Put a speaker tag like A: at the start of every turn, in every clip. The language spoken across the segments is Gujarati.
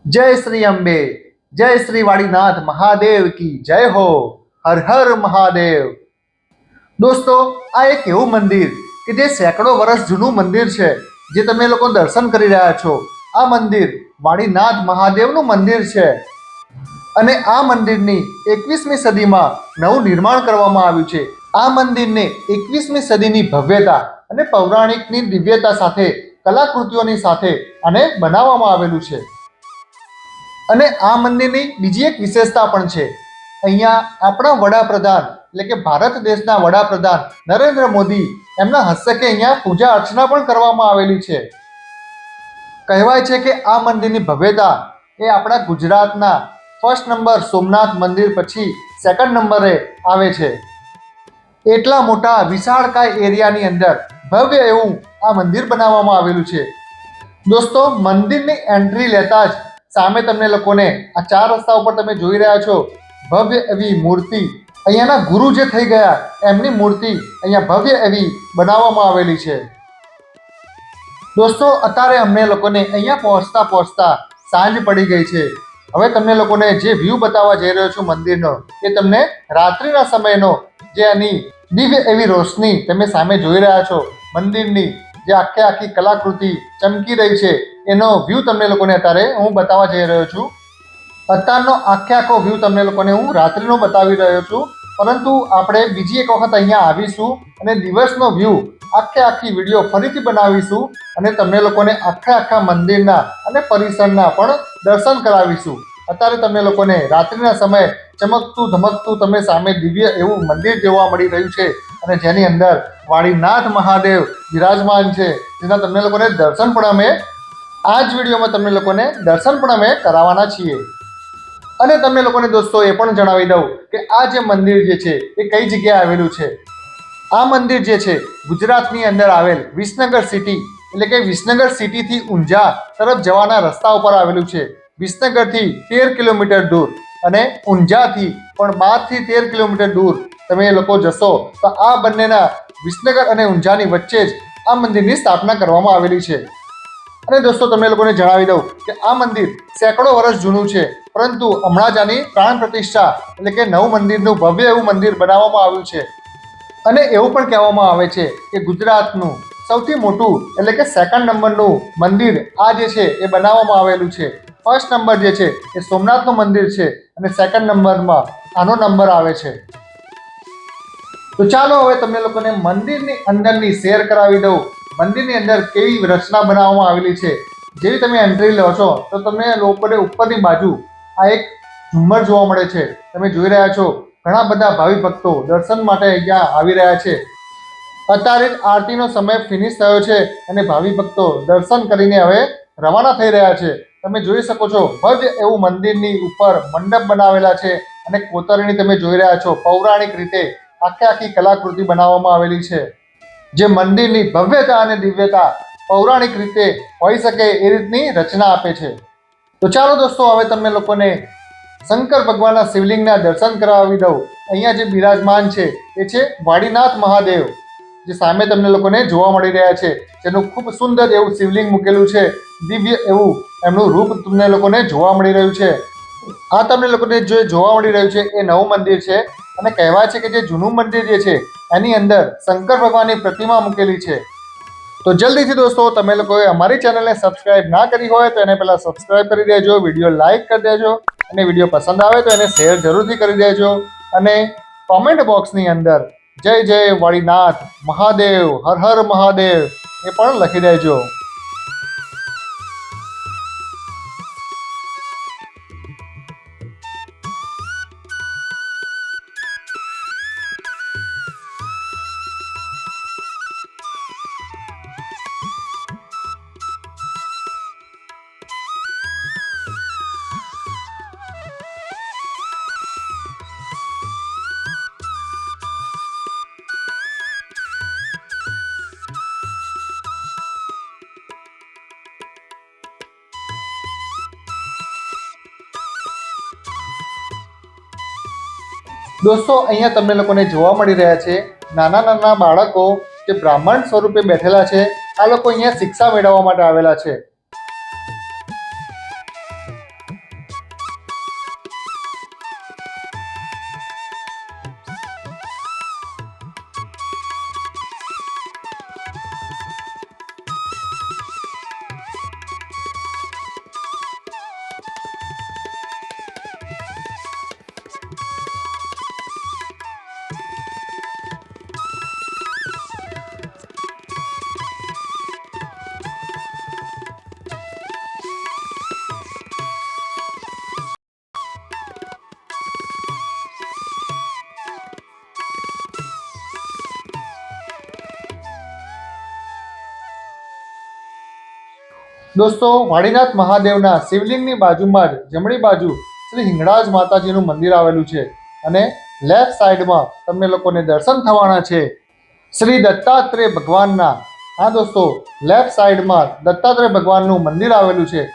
A: जय श्री अंबे, जय श्री वाड़ीनाथ महादेव की जय हो। हर हर महादेव। दोस्तों, आ एक एवं मंदिर કે જે સેંકડો વર્ષ જૂનું મંદિર છે, જે તમે લોકો દર્શન કરી રહ્યા છો। આ મંદિર વાડીનાથ મહાદેવનું મંદિર છે અને આ મંદિરની 21મી સદીમાં નવું નિર્માણ કરવામાં આવ્યું છે। આ મંદિરને 21મી સદીની ભવ્યતા અને પૌરાણિકની દિવ્યતા સાથે કલાકૃતિઓની સાથે આને બનાવવામાં આવેલું છે। અને આ મંદિરની બીજી એક વિશેષતા પણ છે। અહીંયા આપણા વડાપ્રધાન એટલે કે ભારત દેશના વડાપ્રધાન નરેન્દ્ર મોદી એમના હસ્તકે અહીંયા પૂજા અર્ચના પણ કરવામાં આવેલી છે। કહેવાય છે કે આ મંદિરની ભવ્યતા એ આપણા ગુજરાતના ફર્સ્ટ નંબર સોમનાથ મંદિર પછી સેકન્ડ નંબરે આવે છે। એટલા મોટા વિશાળકાય એરિયાની અંદર ભવ્ય એવું આ મંદિર બનાવવામાં આવેલું છે। દોસ્તો, મંદિરની એન્ટ્રી લેતા જ સામે તમને લોકોને આ 4 રસ્તા ઉપર તમે જોઈ રહ્યા છો ભવ્ય એવી મૂર્તિ, અહીંયાના ગુરુ જે થઈ ગયા એમની મૂર્તિ અહીંયા ભવ્ય એવી બનાવવામાં આવેલી છે। દોસ્તો, અત્યારે અમને લોકોને અહીંયા પહોંચતા સાંજ પડી ગઈ છે। હવે તમને લોકોને જે વ્યૂ બતાવવા જઈ રહ્યો છું મંદિરનો, એ તમને રાત્રિના સમયનો જે આની દિવ્ય એવી રોશની તમે સામે જોઈ રહ્યા છો મંદિરની, જે આખી કલાકૃતિ ચમકી રહી છે એનો વ્યૂ તમને લોકોને અત્યારે હું બતાવવા જઈ રહ્યો છું। અત્યારનો આખો વ્યૂ તમને લોકોને હું રાત્રિનો બતાવી રહ્યો છું, પરંતુ આપણે બીજી એક વખત અહીંયા આવીશું અને દિવસનો વ્યૂ આખી વિડીયો ફરીથી બનાવીશું અને તમને લોકોને આખા મંદિરના અને પરિસરના પણ દર્શન કરાવીશું। અત્યારે તમને લોકોને રાત્રિના સમયે ચમકતું ધમકતું તમને સામે દિવ્ય એવું મંદિર જોવા મળી રહ્યું છે અને જેની અંદર વાડીનાથ મહાદેવ વિરાજમાન છે, જેના તમને લોકોને દર્શન પણ અમે આ જ વિડીયોમાં તમને લોકોને દર્શન પણ અમે કરાવવાના છીએ। અને તમને લોકોને દોસ્તો એ પણ જણાવી દઉં કે આ જે મંદિર જે છે એ કઈ જગ્યાએ આવેલું છે। આ મંદિર જે છે ગુજરાતની અંદર આવેલ વિસનગર સિટી એટલે કે વિસનગર સિટીથી ઊંઝા તરફ જવાના રસ્તા ઉપર આવેલું છે। વિસનગરથી 13 કિલોમીટર દૂર અને ઊંઝાથી પણ 12 થી 13 કિલોમીટર દૂર તમે લોકો જશો તો આ બંનેના વિસનગર અને ઊંઝાની વચ્ચે જ આ મંદિરની સ્થાપના કરવામાં આવેલી છે। અને દોસ્તો, તમને લોકોને જણાવી દઉં કે આ મંદિર સેંકડો વર્ષ જૂનું છે, પરંતુ હમણાં જ આની પ્રાણ પ્રતિષ્ઠા એટલે કે નવું મંદિરનું ભવ્ય એવું મંદિર બનાવવામાં આવ્યું છે। અને એવું પણ કહેવામાં આવે છે કે ગુજરાતનું સૌથી મોટું એટલે કે સેકન્ડ નંબરનું મંદિર આ જે છે એ બનાવવામાં આવેલું છે। ફર્સ્ટ નંબર જે છે એ સોમનાથનું મંદિર છે અને સેકન્ડ નંબરમાં આનો નંબર આવે છે। તો ચાલો હવે તમને લોકોને મંદિરની અંદરની શેર કરાવી દઉં। મંદિરની અંદર કેવી રચના બનાવવામાં આવેલી છે। જેવી તમે એન્ટ્રી લો છો તો તમને લોકોને ઉપરની બાજુ આ એક ઝુમ્મર જોવા મળે છે। તમે જોઈ રહ્યા છો ઘણા બધા ભાવિ ભક્તો દર્શન માટે અહીંયા આવી રહ્યા છે। અત્યારે જ આરતીનો સમય ફિનિશ થયો છે અને ભાવિ ભક્તો દર્શન કરીને હવે રવાના થઈ રહ્યા છે। તમે જોઈ શકો છો ભવ્ય એવું મંદિરની ઉપર મંડપ બનાવેલા છે અને કોતરણી તમે જોઈ રહ્યા છો પૌરાણિક રીતે આખી કલાકૃતિ બનાવવામાં આવેલી છે, જે મંદિરની ભવ્યતા અને દિવ્યતા પૌરાણિક રીતે હોઈ શકે એ રીતની રચના આપે છે। તો ચાલો દોસ્તો, હવે તમને લોકોને શંકર ભગવાનના શિવલિંગના દર્શન કરાવી દઉં। અહીંયા જે બિરાજમાન છે એ છે વાડીનાથ મહાદેવ, જે સામે તમને લોકોને જોવા મળી રહ્યા છે, જેનું ખૂબ સુંદર એવું શિવલિંગ મૂકેલું છે। દિવ્ય એવું એમનું રૂપ તમને લોકોને જોવા મળી રહ્યું છે। આ તમને લોકોને જે જોવા મળી રહ્યું છે એ નવું મંદિર છે અને કહેવાય છે કે જે જૂનું મંદિર જે છે એની અંદર શંકર ભગવાનની પ્રતિમા મૂકેલી છે। તો જલ્દીથી દોસ્તો, તમે લોકોએ અમારી ચેનલને સબસ્ક્રાઇબ ના કરી હોય તો એને પહેલાં સબસ્ક્રાઇબ કરી દેજો, વિડીયો લાઇક કરી દેજો અને વિડીયો પસંદ આવે તો એને શેર જરૂરથી કરી દેજો અને કોમેન્ટ બોક્સની અંદર જય જય વાડીનાથ મહાદેવ, હર હર મહાદેવ એ પણ લખી દેજો। દોસ્તો, અહીંયા તમને લોકોને જોવા મળી રહ્યા છે નાના બાળકો જે બ્રાહ્મણ સ્વરૂપે બેઠેલા છે। આ લોકો અહીંયા શિક્ષા મેળવવા માટે આવેલા છે। દોસ્તો, વાડીનાથ મહાદેવના શિવલિંગની બાજુમાં જ જમણી બાજુ શ્રી હિંગળાજ માતાજીનું મંદિર આવેલું છે અને લેફ્ટ સાઈડમાં તમને લોકોને દર્શન થવાના છે શ્રી દત્તાત્રેય ભગવાનના. હા દોસ્તો, લેફ્ટ સાઈડમાં દત્તાત્રેય ભગવાનનું મંદિર આવેલું છે.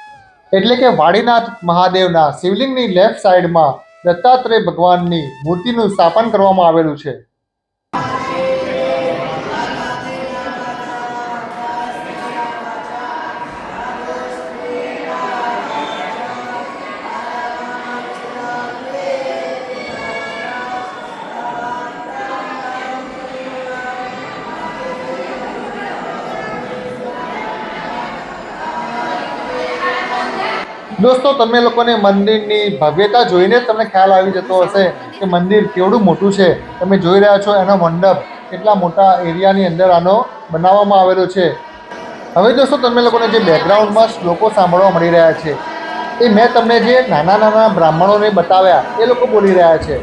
A: એટલે કે વાડીનાથ મહાદેવના શિવલિંગની લેફ્ટ સાઈડમાં દત્તાત્રેય ભગવાનની મૂર્તિનું સ્થાપન કરવામાં આવેલું છે. દોસ્તો, તમે લોકોને મંદિરની ભવ્યતા જોઈને જ તમને ખ્યાલ આવી જતો હશે કે મંદિર કેવડું મોટું છે. તમે જોઈ રહ્યા છો એનો મંડપ કેટલા મોટા એરિયાની અંદર આનો બનાવવામાં આવેલો છે. હવે દોસ્તો, તમે લોકોને જે બેકગ્રાઉન્ડમાં શ્લોકો સાંભળવા મળી રહ્યા છે એ મેં તમને જે નાના નાના બ્રાહ્મણોને બતાવ્યા એ લોકો બોલી રહ્યા છે.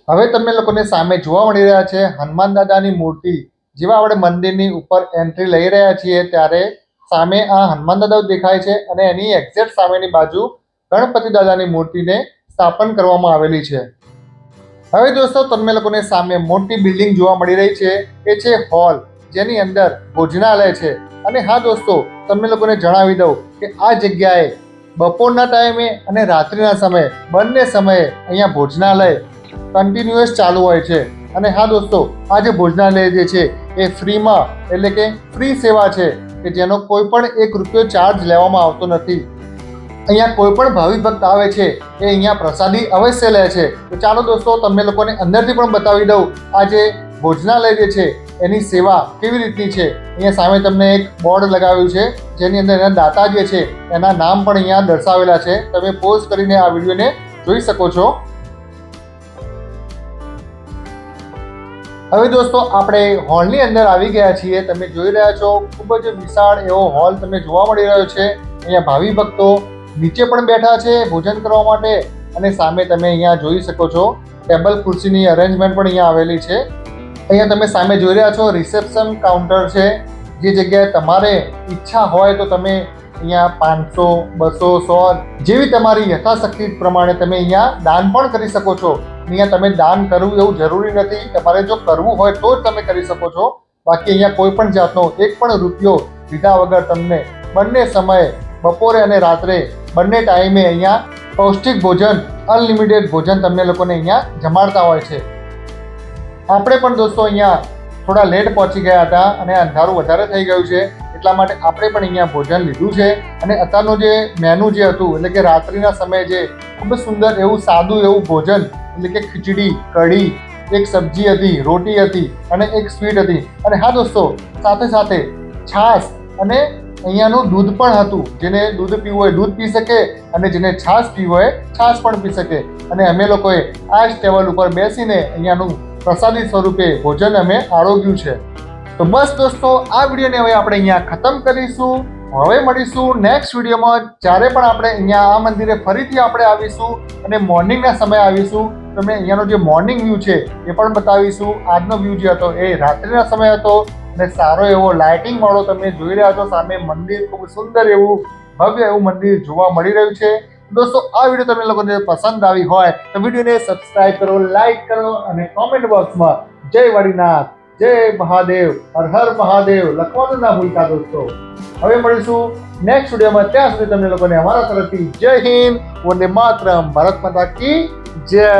A: હવે તમને લોકોને સામે જોવા મળી રહ્યા છે હનુમાન દાદાની મૂર્તિ. જેવા આપણે મંદિરની ઉપર એન્ટ્રી લઈ રહ્યા છીએ ત્યારે સામે આ હનુમાન દાદા દેખાય છે અને એની એક્ઝેક્ટ સામેની બાજુ ગણપતિ દાદાની મૂર્તિને સ્થાપન કરવામાં આવેલી છે. હવે દોસ્તો, તમને લોકોને સામે મોટી બિલ્ડિંગ જોવા મળી રહી છે એ છે હોલ, જેની અંદર ભોજનાલય છે. અને હા દોસ્તો, તમને લોકોને જણાવી દઉં કે આ જગ્યાએ બપોરના ટાઈમે અને રાત્રિના સમયે બંને સમયે અહીંયા ભોજનાલય કન્ટિન્યુઅસ ચાલુ હોય છે. અને હા દોસ્તો, આ જે ભોજનાલય જે છે એ ફ્રીમાં એટલે કે ફ્રી સેવા છે કે જેનો કોઈ પણ ₹1 ચાર્જ લેવામાં આવતો નથી. અહીંયા કોઈ પણ ભાવિક ભક્ત આવે છે એ અહીંયા પ્રસાદી અવશ્ય લે છે. તો ચાલો દોસ્તો, તમને લોકોને અંદરથી પણ બતાવી દઉં આ જે ભોજનાલય જે છે એની સેવા કેવી રીતની છે. અહીંયા સામે તમને એક બોર્ડ લગાવ્યું છે જેની અંદર એના દાતા જે છે એના નામ પણ અહીંયા દર્શાવેલા છે. તમે પોઝ કરીને આ વિડીયોને જોઈ શકો છો. હવે દોસ્તો, આપણે હોલની અંદર આવી ગયા છીએ. તમે જોઈ રહ્યા છો ખૂબ જ વિશાળ એવો હોલ તમને જોવા મળી રહ્યો છે. અહીંયા ભાવિ ભક્તો નીચે પણ બેઠા છે ભોજન કરવા માટે અને સામે તમે અહીંયા જોઈ શકો છો ટેબલ ખુરશીની અરેન્જમેન્ટ પણ અહીંયા આવેલી છે. અહીંયા તમે સામે જોઈ રહ્યા છો રિસેપ્શન કાઉન્ટર છે. જે જગ્યાએ તમારે ઈચ્છા હોય તો તમે અહીંયા 500, 200, 100 જેવી તમારી યથાશક્તિ પ્રમાણે તમે અહીંયા દાન પણ કરી શકો છો. અહીંયા તમે દાન કરવું એવું જરૂરી નથી. તમારે જો કરવું હોય તો જ તમે કરી શકો છો. બાકી અહીંયા કોઈ પણ જાતનો ₹1 લીધા વગર તમને બંને સમયે બપોરે અને રાત્રે બંને ટાઈમે અહીંયા પૌષ્ટિક ભોજન, અનલિમિટેડ ભોજન તમને લોકોને અહીંયા જમાડતા હોય છે. આપણે પણ દોસ્તો અહીંયા થોડા લેટ પહોંચી ગયા હતા અને અંધારું વધારે થઈ ગયું છે એટલા માટે આપણે પણ અહીંયા ભોજન લીધું છે. અને અત્યારનું જે મેનુ જે હતું એટલે કે રાત્રિના સમયે જે ખૂબ જ સુંદર એવું સાદું એવું ભોજન એટલે કે ખીચડી, કઢી, એક સબ્જી હતી, રોટી હતી અને એક સ્વીટ હતી. અને હા દોસ્તો, સાથે સાથે છાશ અને અહીંયાનું દૂધ પણ હતું. જેને દૂધ પીવું હોય દૂધ પી શકે અને જેને છાશ પીવું હોય છાશ પણ પી શકે. અને અમે લોકોએ આ જ ટેબલ ઉપર બેસીને અહીંયાનું પ્રસાદી સ્વરૂપે ભોજન અમે આરોગ્યું છે. તો બસ દોસ્તો, આ વિડીયોને હવે આપણે અહીંયા ખતમ કરીશું. હવે મળીશું નેક્સ્ટ વિડીયોમાં. જ્યારે પણ આપણે અહીંયા આ મંદિરે ફરીથી આપણે આવીશું અને મોર્નિંગના સમયે આવીશું તમને અહીંયાનો જે મોર્નિંગ વ્યૂ છે એ પણ બતાવીશું. આજનો વ્યૂ જે હતો એ રાત્રિના સમય હતો અને સારો એવો લાઇટિંગ વાળો તમે જોઈ રહ્યા છો સામે મંદિર. ખૂબ સુંદર એવું ભવ્ય એવું મંદિર જોવા મળી રહ્યું છે. દોસ્તો, આ વિડીયો તમને લોકોને પસંદ આવી હોય તો વિડીયોને સબસ્ક્રાઇબ કરો, લાઈક કરો અને કોમેન્ટ બોક્સમાં જય વાડીનાથ, જય મહાદેવ, હર હર મહાદેવ લખવાનું ના ભૂલતા દોસ્તો. હવે મળીશું નેક્સ્ટ વિડીયોમાં. ત્યાં સુધી તમને લોકોને અમારા તરફથી જય હિન્દ, વંદે માતરમ, ભારત માતા કી જય.